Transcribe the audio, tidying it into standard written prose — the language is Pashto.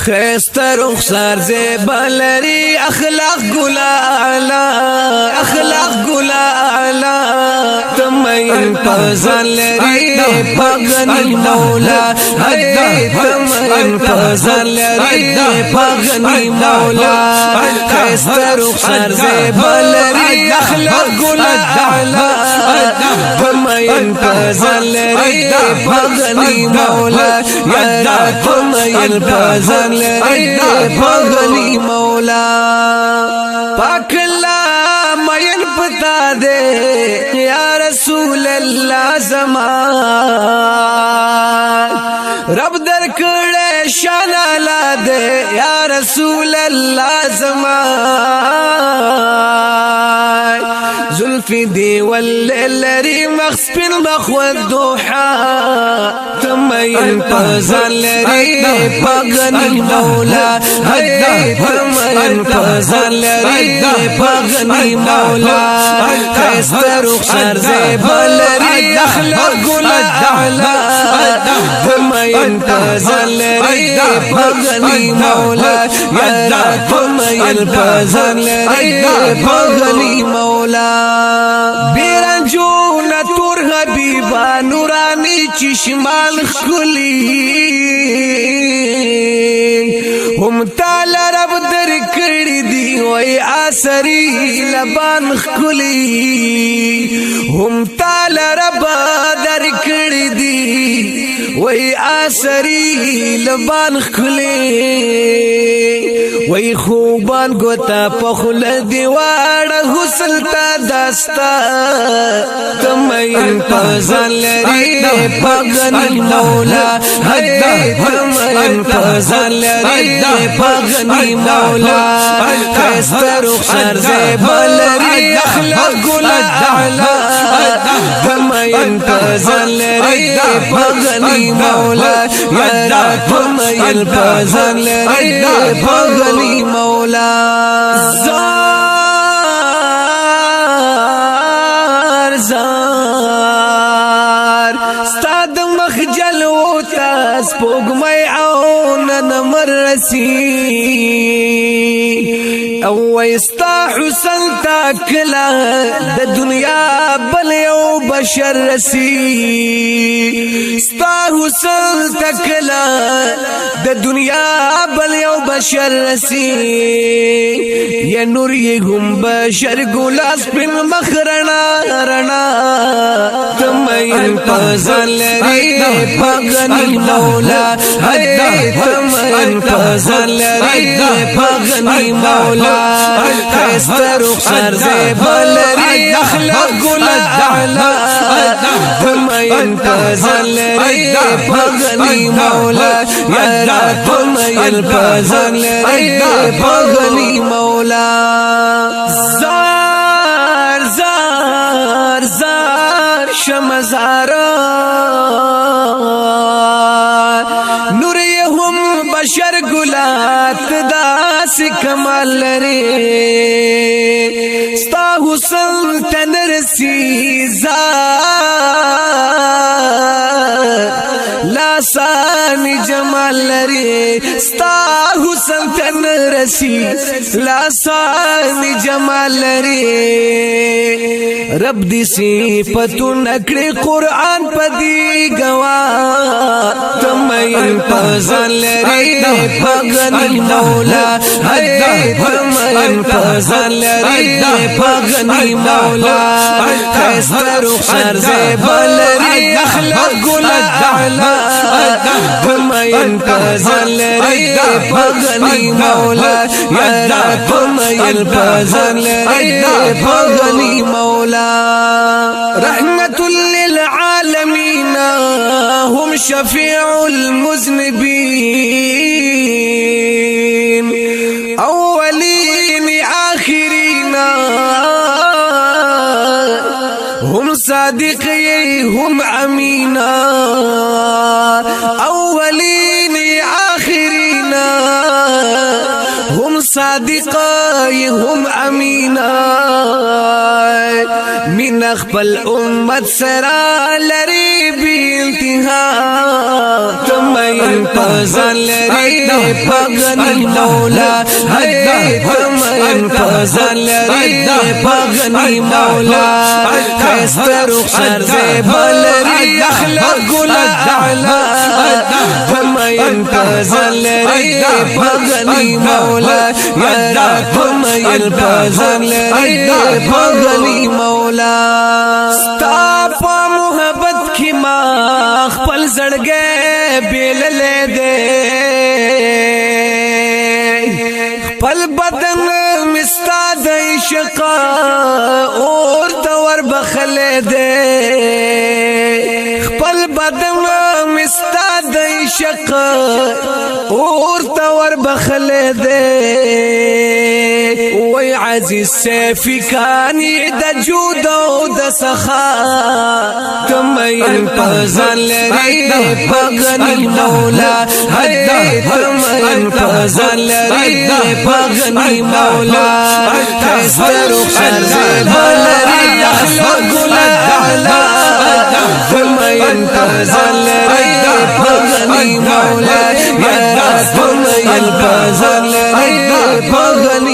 خیسته رخسار زیبا لري اخلاق ګلاله اخلاق ګلاله تمین پزان لري پغنی مولا تمین پزان لري پغنی مولا خیسته رخسار زیبا لري اخلاق ګلاله تمین پزان لري پغنی مولا یا تمین پزان لري پغنی مولا پاک اللہ مین پتا دے یا رسول اللہ زمان رب در کڑے شان علا دے یا رسول اللہ زمان زلفی دی واللری مخصبن بخوت دوحا تمین پزان لري پغنی مولا تمین پزان لري پغنی مولا خیسته رخسار زیبا لري اخلاق ګلاله تمین پزان لري پغنی مولا یا تمین پزان لري پغنی مولا بیرنجون تور حبیبا نورانی چشمان خلی هم تال رب در کړی دی وای آسری لبان خلی هم تال رب در کړی دی وای آسری لبان خلی وای خوبان ګوتا پخل دی واړه حسن تا داستا تمین پزان لري پغنی مولا تمین پزان لري پغنی مولا خیسته رخسار زیبا لري اخلاق ګلاله تمین پزان لري پغنی مولا یا تمین پزان لري پغنی مولا ستاد مخجل وتا سپوږمۍ او نمر رسی او استا حسن تاکلا د دنیا بل یو بشر رسی استا حسن تاکلا د دنیا بل یو بشر رسی یا نور یې هم بشر ګلاس پن مخرنا رنا تمین پزان لري پغنی مولا تمین پزان لري پغنی مولا خیسته رخسار زیبا لري اخلاق ګلاله تمین پزان لري پغنی مولا یا تمین پزان لري پغنی مولا زار زار زار شمزارا نور هم بشر گلات داس کمال لري ستا حسن تنرسی لاسانی جمال لري ستا حسن تنرسی لاسانی جمال لري رب دی صفاتو نکړي قرآن پدی گوا تمین پزان لري پغنی مولا تمین پزان لري پغنی مولا خیسته رخسار زیبا لري اخلاق ګلاله تمین پزان لري پغنی مولا یا تمین پزان لري پغنی مولا رحمة للعالمين هم شفيع المذنبين أولين آخرين هم صادقين هم أمين أولين آخرين هم صادق هم امینا من خپل امت سرا لري بی انتها تمین پزان لري پغنی مولا تمین پزان لري پغنی مولا خستر خر زبلري اخلاق الاعلى تمین پزان لري پغنی مولا یا تمین پزان لري پغنی مولا ستا په محبت کی ما خپل زړګې بیل لې دې خپل بدن مستا د عشق اور تور بخلې دې خپل بدن مستا د عشق اور تور بخلې دې وای عزیز سیفی کانی د جود او د سخا تمین پزان لري پغنی مولا تمین پزان لري پغنی مولا خستر خرز بلري اخلاق الاعلى تمین پزان لري پغنی مولا یا تمین پزان لري پغنی